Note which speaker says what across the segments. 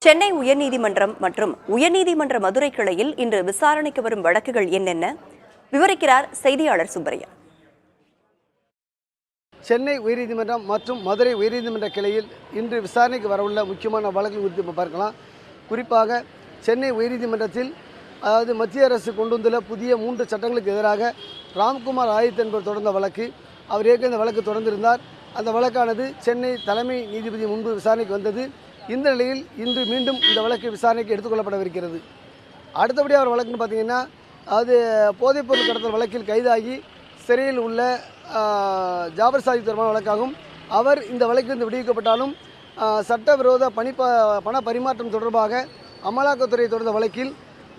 Speaker 1: சென்னை உயர்நீதிமன்றம் மற்றும் உயர்நீதிமன்ற மதுரை கிளையில் இன்று விசாரணைக்கு வரும் வழக்குகள் என்னென்ன விவரிக்கிறார் செய்தியாளர் சுப்பையா.
Speaker 2: சென்னை உயர்நீதிமன்றம் மற்றும் மதுரை உயர்நீதிமன்ற கிளையில் இன்று விசாரணைக்கு வரவுள்ள முக்கியமான வழக்குகள் குறித்து பார்க்கலாம். குறிப்பாக சென்னை உயர்நீதிமன்றத்தில் மத்திய அரசு கொண்டு வந்துள்ள புதிய 3 சட்டங்களுக்கு எதிராக ராம்குமார் ஆதித் என்பவர் தொடர்ந்த வழக்கு. அவர் ஏற்கனவே இந்த வழக்கு தொடர்ந்திருந்தார். அந்த வழக்கானது சென்னை தலைமை நீதிபதி முன்பு விசாரணைக்கு வந்தது. இந்த நிலையில் இன்று மீண்டும் இந்த வழக்கு விசாரணைக்கு எடுத்துக்கொள்ளப்படவிருக்கிறது. அடுத்தபடி அவர் வழக்குன்னு பார்த்தீங்கன்னா, போதைப்பொருள் கடத்தல் வழக்கில் கைதாகி சிறையில் உள்ள ஜாபர் சாதிக் தொடர்பான வழக்காகும். அவர் இந்த வழக்கிலிருந்து விடுவிக்கப்பட்டாலும் சட்டவிரோத பண பரிமாற்றம் தொடர்பாக அமலாக்கத்துறை தொடர்ந்த வழக்கில்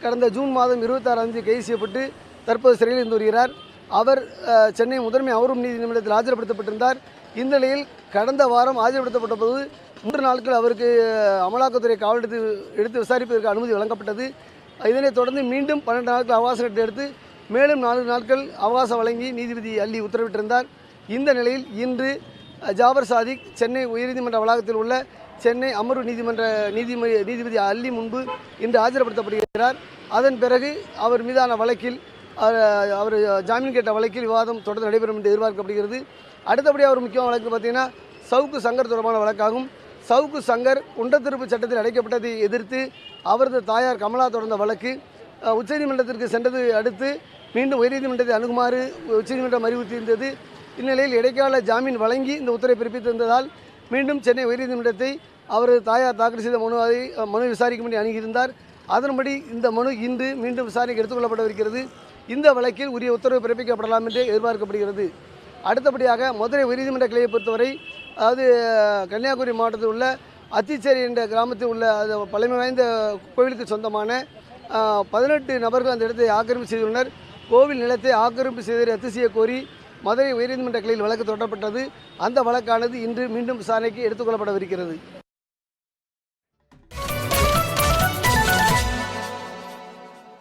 Speaker 2: கடந்த ஜூன் மாதம் 26ஆம் தேதி கைது செய்யப்பட்டு தற்போது சிறையில் இருந்து வருகிறார். அவர் சென்னை முதன்மை அமர்வு நீதிமன்றத்தில் ஆஜர்படுத்தப்பட்டிருந்தார். இந்த நிலையில் கடந்த வாரம் ஆஜர்படுத்தப்பட்ட போது 3 நாட்கள் அவருக்கு அமலாக்கத்துறை காவல் எடுத்து விசாரிப்பதற்கு அனுமதி வழங்கப்பட்டது. இதனைத் தொடர்ந்து மீண்டும் 12 நாட்கள் அவகாசம் எடுத்து மேலும் 4 நாட்கள் அவகாசம் வழங்கி நீதிபதி அல்லி உத்தரவிட்டிருந்தார். இந்த நிலையில் இன்று ஜாபர் சாதிக் சென்னை உயர்நீதிமன்ற வளாகத்தில் உள்ள சென்னை அமர்வு நீதிபதி அல்லி முன்பு இன்று ஆஜர்படுத்தப்படுகிறார். அதன் பிறகு அவர் மீதான வழக்கில் அவர் ஜாமீன் கேட்ட வழக்கில் விவாதம் தொடர்ந்து நடைபெறும் என்று எதிர்பார்க்கப்படுகிறது. அடுத்தபடி அவர் முக்கியமான வழக்கு பார்த்தீங்கன்னா சவுக்கு சங்கர் தொடர்பான வழக்காகும். சவுக்கு சங்கர் குண்டத்திருப்பு சட்டத்தில் அடைக்கப்பட்டதை எதிர்த்து அவரது தாயார் கமலா தொடர்ந்த வழக்கு உச்சநீதிமன்றத்திற்கு சென்றது அடுத்து மீண்டும் உயர்நீதிமன்றத்தை அணுகுமாறு உச்சநீதிமன்றம் அறிவுறுத்தியிருந்தது. இந்நிலையில் இடைக்கால ஜாமீன் வழங்கி இந்த உத்தரவை பிறப்பித்திருந்ததால் மீண்டும் சென்னை உயர்நீதிமன்றத்தை அவரது தாயார் தாக்கல் செய்த மனு விசாரிக்கும்படி அணுகியிருந்தார். அதன்படி இந்த மனு இன்று மீண்டும் விசாரணைக்கு எடுத்துக்கொள்ளப்படவிருக்கிறது. இந்த வழக்கில் உரிய உத்தரவு பிறப்பிக்கப்படலாம் என்று எதிர்பார்க்கப்படுகிறது. அடுத்தபடியாக மதுரை உயர்நீதிமன்ற கிளையை பொறுத்தவரை கன்னியாகுமரி மாவட்டத்தில் உள்ள அத்திச்சேரி என்ற கிராமத்தில் உள்ள பழமை வாய்ந்த கோவிலுக்கு சொந்தமான 18 நபர்கள் அந்த இடத்தை ஆக்கிரமிப்பு செய்துள்ளனர். கோவில் நிலத்தை ஆக்கிரமிப்பு செய்து ரத்து செய்ய கோரி மதுரை உயர்நீதிமன்ற கிளையில் வழக்கு தொடரப்பட்டது. அந்த வழக்கானது இன்று மீண்டும் விசாரணைக்கு எடுத்துக்கொள்ளப்படவிருக்கிறது.